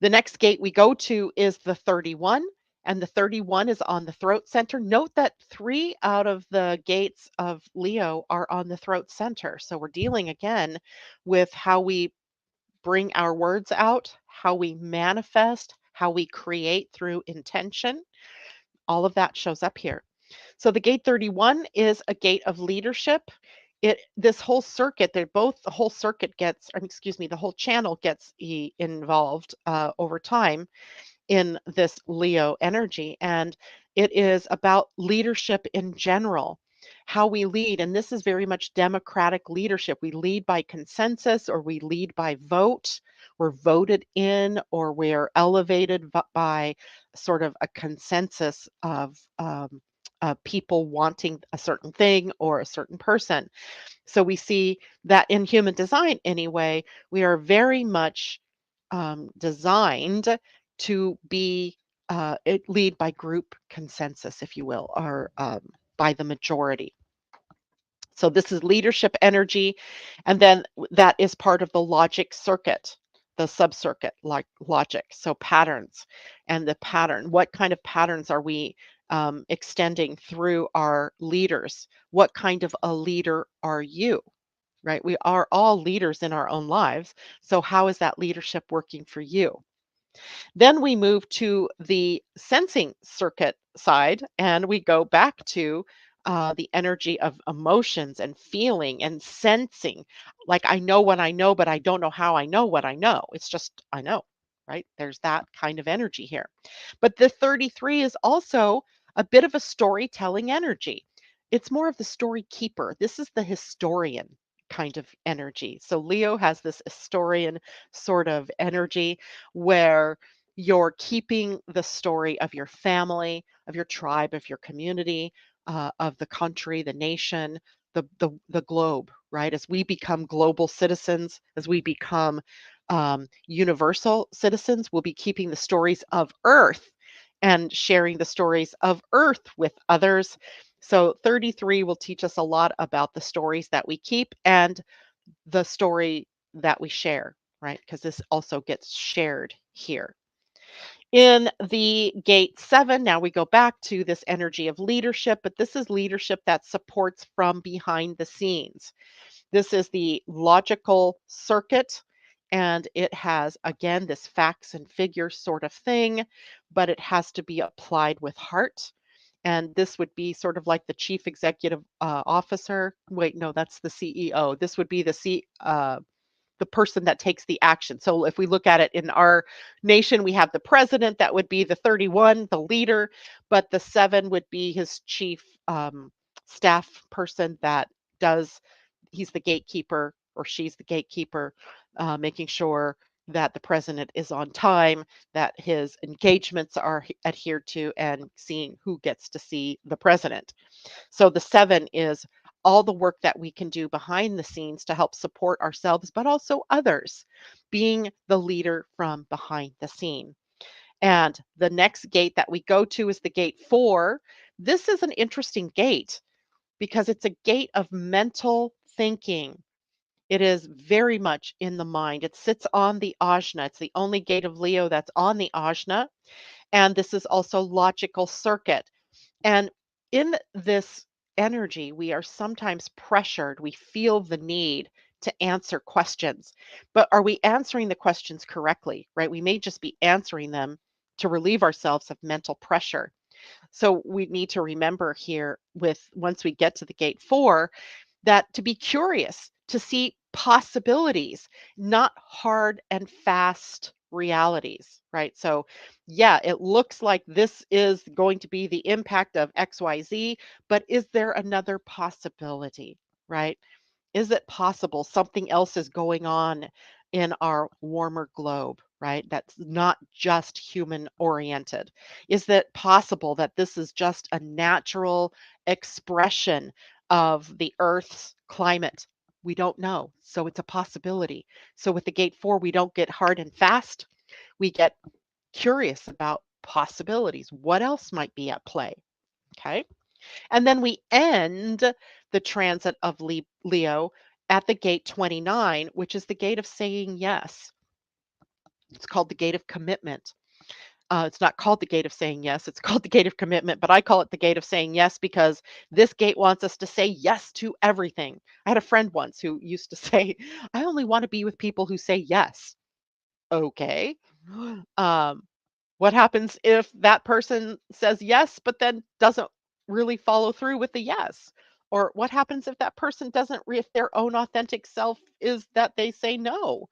The next gate we go to is the 31, and the 31 is on the throat center. Note that 3 out of the gates of Leo are on the throat center. So we're dealing again with how we bring our words out, how we manifest, how we create through intention. All of that shows up here. So the gate 31 is a gate of leadership. This whole circuit, they're both the whole circuit gets, excuse me, the whole channel gets involved over time in this Leo energy. And it is about leadership in general, how we lead. And this is very much democratic leadership. We lead by consensus or we lead by vote. We're voted in or we're elevated by sort of a consensus of people wanting a certain thing or a certain person. So we see that in human design, anyway, we are very much designed to be lead by group consensus, if you will, or by the majority. So this is leadership energy, and then that is part of the logic circuit, the subcircuit, like logic. So patterns and the pattern. What kind of patterns are we extending through our leaders? What kind of a leader are you? Right? We are all leaders in our own lives. So how is that leadership working for you? Then we move to the sensing circuit side and we go back to the energy of emotions and feeling and sensing. Like I know what I know, but I don't know how I know what I know. It's just I know, right? There's that kind of energy here. But the 33 is also a bit of a storytelling energy. It's more of the story keeper. This is the historian kind of energy. So Leo has this historian sort of energy where you're keeping the story of your family, of your tribe, of your community, of the country, the nation, the globe, right? As we become global citizens, as we become universal citizens, we'll be keeping the stories of Earth and sharing the stories of Earth with others. So 33 will teach us a lot about the stories that we keep and the story that we share, right? Because this also gets shared here. In the gate 7, now we go back to this energy of leadership, but this is leadership that supports from behind the scenes. This is the logical circuit And it has, again, this facts and figures sort of thing, but it has to be applied with heart. And this would be sort of like the chief executive officer. Wait, no, that's the CEO. This would be the person that takes the action. So if we look at it in our nation, we have the president, that would be the 31, the leader, but the 7 would be his chief staff person that does, he's the gatekeeper or she's the gatekeeper, making sure that the president is on time, that his engagements are adhered to, and seeing who gets to see the president. So the 7 is all the work that we can do behind the scenes to help support ourselves, but also others, being the leader from behind the scene. And the next gate that we go to is the gate 4. This is an interesting gate because it's a gate of mental thinking. It is very much in the mind. It sits on the ajna. It's the only gate of Leo that's on the ajna. And this is also logical circuit. And in this energy, we are sometimes pressured. We feel the need to answer questions, but are we answering the questions correctly, right? We may just be answering them to relieve ourselves of mental pressure. So we need to remember here with once we get to the gate 4 that to be curious, to see possibilities, not hard and fast realities, right? So, yeah, it looks like this is going to be the impact of XYZ, but is there another possibility, right? Is it possible something else is going on in our warmer globe, right? That's not just human oriented. Is it possible that this is just a natural expression of the Earth's climate? We don't know. So it's a possibility. So with the gate 4, we don't get hard and fast. We get curious about possibilities. What else might be at play? Okay. And then we end the transit of Leo at the gate 29, which is the gate of saying yes. It's called the gate of commitment. It's not called the gate of saying yes, it's called the gate of commitment, but I call it the gate of saying yes because this gate wants us to say yes to everything. I had a friend once who used to say, I only want to be with people who say yes. Okay. Um, what happens if that person says yes, but then doesn't really follow through with the yes? Or what happens if that person doesn't, if their own authentic self is that they say no?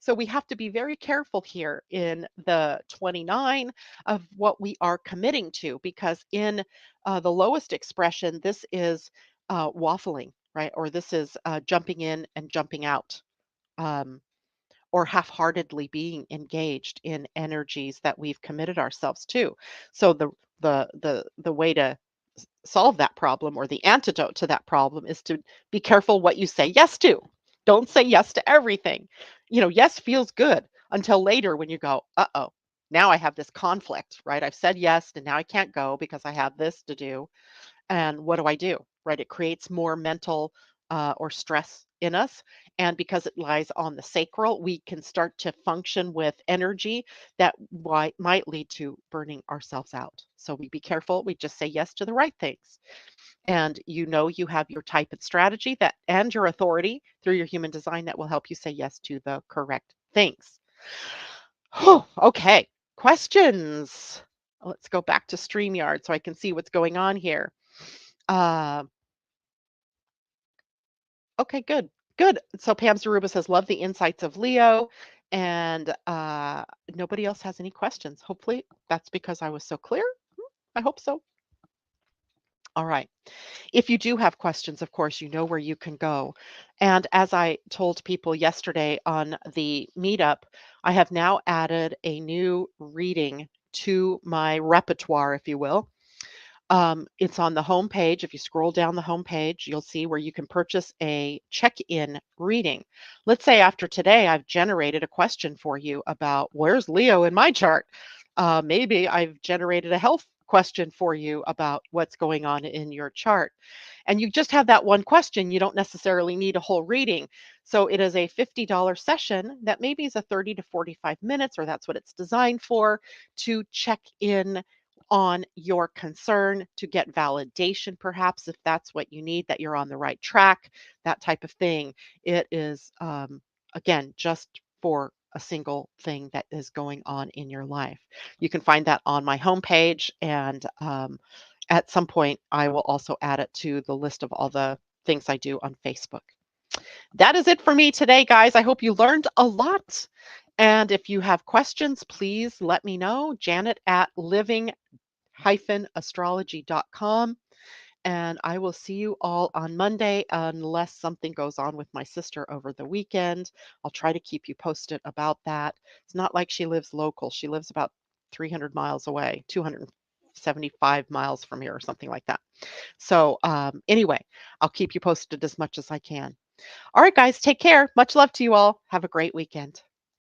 So we have to be very careful here in the 29 of what we are committing to, because in the lowest expression, this is waffling, right? Or this is jumping in and jumping out. Um, or half-heartedly being engaged in energies that we've committed ourselves to. So the way to solve that problem, or the antidote to that problem, is to be careful what you say yes to. Don't say yes to everything. Yes feels good until later when you go, uh-oh, now I have this conflict, right? I've said yes and now I can't go because I have this to do. And what do I do? Right? It creates more mental or stress in us. And because it lies on the sacral, we can start to function with energy that might lead to burning ourselves out. So we be careful. We just say yes to the right things. And you have your type and strategy that and your authority through your human design that will help you say yes to the correct things. Okay. Questions. Let's go back to StreamYard so I can see what's going on here. Uh, okay, good. Good. So Pam Zaruba says, love the insights of Leo. And nobody else has any questions. Hopefully that's because I was so clear. I hope so. All right. If you do have questions, of course, you know where you can go. And as I told people yesterday on the meetup, I have now added a new reading to my repertoire, if you will. It's on the home page. If you scroll down the home page, you'll see where you can purchase a check-in reading. Let's say after today, I've generated a question for you about where's Leo in my chart. Maybe I've generated a health question for you about what's going on in your chart. And you just have that one question. You don't necessarily need a whole reading. So it is a $50 session that maybe is a 30 to 45 minutes, or that's what it's designed for, to check in on your concern, to get validation, perhaps, if that's what you need, that you're on the right track, that type of thing. It is, again, just for a single thing that is going on in your life. You can find that on my homepage, and at some point, I will also add it to the list of all the things I do on Facebook. That is it for me today, guys. I hope you learned a lot. And if you have questions, please let me know. Janet at living-astrology.com. And I will see you all on Monday unless something goes on with my sister over the weekend. I'll try to keep you posted about that. It's not like she lives local. She lives about 300 miles away, 275 miles from here or something like that. So anyway, I'll keep you posted as much as I can. All right, guys, take care. Much love to you all. Have a great weekend.